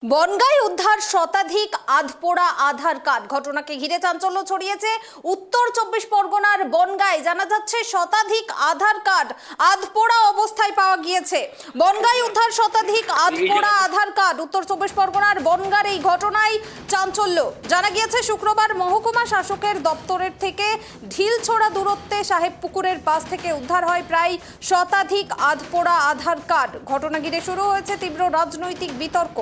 বনগাঁয় উদ্ধার শতাধিক আধপোড়া আধার কার্ড। ঘটনাকে ঘিরে চাঞ্চল্য ছড়িয়েছে উত্তর 24 পরগনার বনগাঁয়। জানা যাচ্ছে শতাধিক আধার কার্ড আধপোড়া অবস্থায় পাওয়া গিয়েছে। বনগাঁয় উদ্ধার শতাধিক আধপোড়া আধার কার্ড। উত্তর 24 পরগনার বনগাঁর এই ঘটনায় চাঞ্চল্য। জানা গিয়েছে শুক্রবার মহকুমা শাসকের দপ্তরের থেকে ঢিলছোড়া দূরত্বে সাহেবপুকুরের পাশ থেকে উদ্ধার হয় প্রায় শতাধিক আধপোড়া আধার কার্ড। ঘটনা ঘিরে শুরু হয়েছে তীব্র রাজনৈতিক বিতর্ক।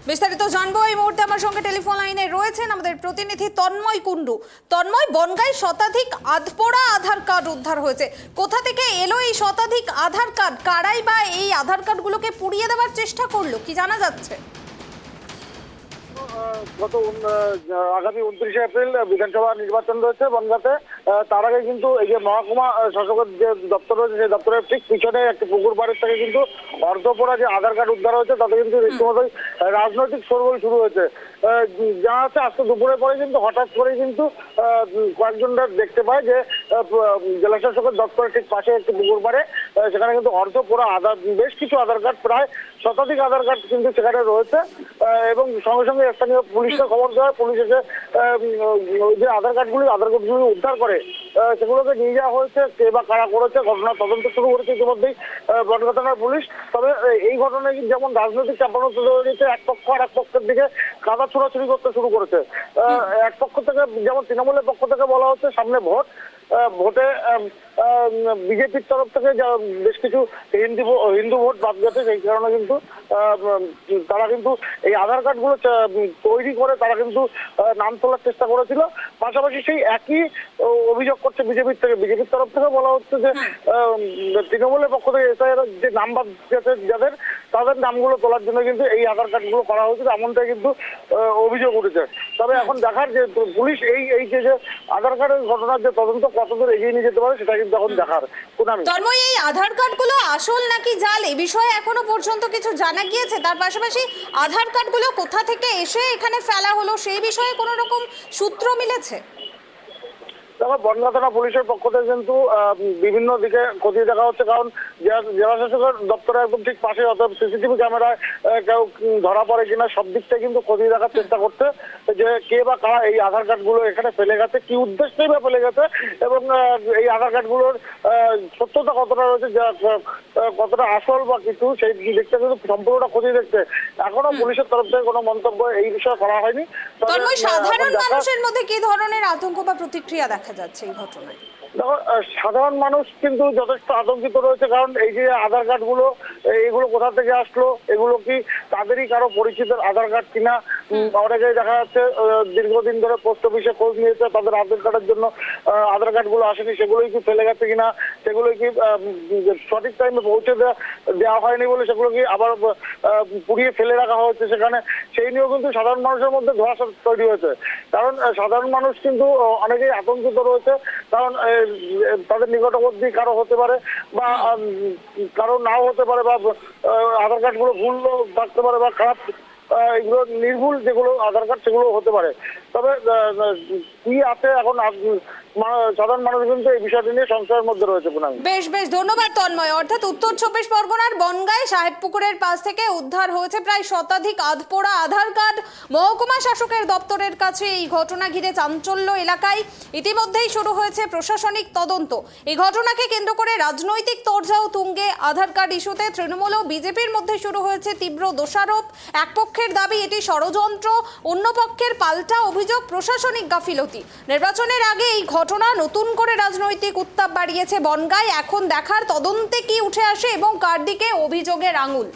বিস্তারিত জানবো এই মুহূর্তে আমার সঙ্গে টেলিফোন লাইনে রয়েছেন আমাদের প্রতিনিধি তন্ময় কুণ্ডু। তন্ময়, বনগাঁয় শতাধিক আধপোড়া আধার কার্ড উদ্ধার হয়েছে। কোথা থেকে এলো এই শতাধিক আধার কার্ড? কারাই বা এই আধার কার্ডগুলোকে পুড়িয়ে দেওয়ার চেষ্টা করলো, কি জানা যাচ্ছে? গত আগামী 29 এপ্রিল বিধানসভা নির্বাচন রয়েছে বনগাঁতে। তার আগে কিন্তু এই যে মহকুমা শাসকের যে দপ্তর রয়েছে সেই দপ্তরের ঠিক পিছনে একটি পুকুর বাড়ির থেকে কিন্তু অর্ধপোড়া যে আধার কার্ড উদ্ধার হয়েছে তাতে কিন্তু রীতিমতোই রাজনৈতিক শোরগোল শুরু হয়েছে। জানা যাচ্ছে আজকে দুপুরের পরে কিন্তু হঠাৎ করে কিন্তু কয়েকজনরা দেখতে পায় যে জেলা শাসকের দপ্তরের ঠিক পাশে একটি পুকুর পাড়ে সেখানে কিন্তু অর্ধপোড়া বেশ কিছু আধার কার্ড, প্রায় শতাধিক আধার কার্ড কিন্তু সেখানে রয়েছে। এবং সঙ্গে সঙ্গে স্থানীয় পুলিশকে খবর দেওয়া হয়। পুলিশ এসে যে আধার কার্ডগুলি উদ্ধার করে সেগুলোকে নিয়ে যাওয়া হয়েছে। কে বা কারা করেছে ঘটনার তদন্ত শুরু করেছে ইতিমধ্যেই বনগাঁ থানার পুলিশ। তবে এই ঘটনায় যেমন রাজনৈতিক চাপানো তৈরি, এক পক্ষ আর এক পক্ষের দিকে কাদা ছোড়াছুড়ি করতে শুরু করেছে। এক পক্ষ থেকে যেমন তৃণমূলের পক্ষ থেকে বলা হচ্ছে সামনে ভোটে বিজেপির তরফ থেকে বেশ কিছু হিন্দু ভোট বাদ গেছে, সেই কারণে কিন্তু তারা কিন্তু এই আধার কার্ডগুলো তৈরি করে তারা কিন্তু নাম তোলার চেষ্টা করেছিল। পাশাপাশি সেই একই অভিযোগ করছে বিজেপির তরফ থেকে বলা হচ্ছে যে তৃণমূলের পক্ষ থেকে এসআইআর যে নাম বাদ গেছে যাদের, তাদের নামগুলো তোলার জন্য কিন্তু এই আধার কার্ডগুলো করা হয়েছিল, এমনটাই কিন্তু অভিযোগ উঠেছে। তবে এখন দেখার যে পুলিশ এই যে আধার কার্ডের ঘটনার যে তদন্ত কতদূর এগিয়ে নিয়ে যেতে পারে সেটা কিন্তু এখন দেখার। তন্ময়, এই আধার কার্ডগুলো আসল নাকি জাল এই বিষয়ে এখনো পর্যন্ত কিছু জানা গিয়েছে? তার পাশাপাশি আধার কার্ডগুলো কোথা থেকে এসে এখানে ফেলা হলো সেই বিষয়ে কোনো রকম সূত্র মিলেছে? দেখো, বনগাঁ থানা পুলিশের পক্ষ থেকে কিন্তু বিভিন্ন দিকে খতিয়ে দেখা হচ্ছে, কারণ জেলা শাসকের দপ্তরে একদম ঠিক পাশে, অর্থাৎ সিসিটিভি ক্যামেরায় কেউ ধরা পড়ে কিনা সব দিক থেকে কিন্তু খতিয়ে দেখার চেষ্টা করছে যে কে বা কারা এই আধার কার্ডগুলো এখানে ফেলে গেছে, কি উদ্দেশ্যেই বা ফেলে গেছে, এবং এই আধার কার্ডগুলোর সত্যতা কতটা রয়েছে, কতটা আসল বা কিছু, সেই দিকটা কিন্তু সম্পূর্ণটা খতিয়ে দেখছে। এখনো পুলিশের তরফ থেকে কোনো মন্তব্য এই বিষয়ে করা হয়নি। সাধারণ মানুষের মধ্যে কি ধরনের আতঙ্ক বা প্রতিক্রিয়া দেখা যাচ্ছে এই ঘটনায়? দেখো, সাধারণ মানুষ কিন্তু যথেষ্ট আতঙ্কিত রয়েছে, কারণ এই যে আধার কার্ডগুলো এগুলো কোথা থেকে আসলো, এগুলো কি তাদেরই কারো পরিচিতের আধার কার্ড কিনা? অনেকেই দেখা যাচ্ছে দীর্ঘদিন ধরে পোস্ট অফিসে খোঁজ নিয়েছে, তাদের আধার কার্ডের জন্য আধার কার্ডগুলো আসেনি, সেগুলোই কি ফেলে গেছে কিনা, সেগুলোই কি সঠিক টাইমে পৌঁছে দেওয়া হয়নি বলে সেগুলো কি আবার পুড়িয়ে ফেলে রাখা হয়েছে সেখানে, সেই নিয়েও কিন্তু সাধারণ মানুষের মধ্যে ধোঁয়াশা তৈরি হয়েছে। কারণ সাধারণ মানুষ কিন্তু অনেকেই আতঙ্কিত রয়েছে, কারণ তাদের নিকটবর্তী কারো হতে পারে বা কারো নাও হতে পারে, বা আধার কার্ডগুলো ভুল থাকতে পারে, বা খারাপ এগুলো নির্ভুল যেগুলো আধার কার্ড সেগুলো হতে পারে। তবে কি আছে এখন সাধারণ মানুষ কিন্তু এই বিষয়টি নিয়ে সংশয়ের মধ্যে রয়েছে। বেশ ধন্যবাদ তন্ময়। অর্থাৎ উত্তর 24 পরগনার বনগাঁয় সাহেবপুকুরের পাশ থেকে উদ্ধার হয়েছে প্রায় শতাধিক আধপোড়া আধার কার্ড। মহকুমা শাসকের দপ্তরের কাছে এই ঘটনা ঘিরে চাঞ্চল্য এলাকায়। ইতিমধ্যেই শুরু হয়েছে প্রশাসনিক তদন্ত। এই ঘটনাকে কেন্দ্র করে রাজনৈতিক তোড়জোড় তুঙ্গে আধার কার্ড ইস্যুতে তৃণমূল ও বিজেপির মধ্যে শুরু হয়েছে তীব্র দোষারোপ। এক পক্ষের দাবি এটি ষড়যন্ত্র, অন্য পক্ষের পাল্টা অভিযোগ প্রশাসনিক গাফিলতি। নির্বাচনের আগে এই ঘটনা নতুন করে রাজনৈতিক উত্তাপ বাড়িয়েছে বনগাঁয়। এখন দেখার তদন্তে কি উঠে আসে এবং কার দিকে অভিযোগের আঙুল।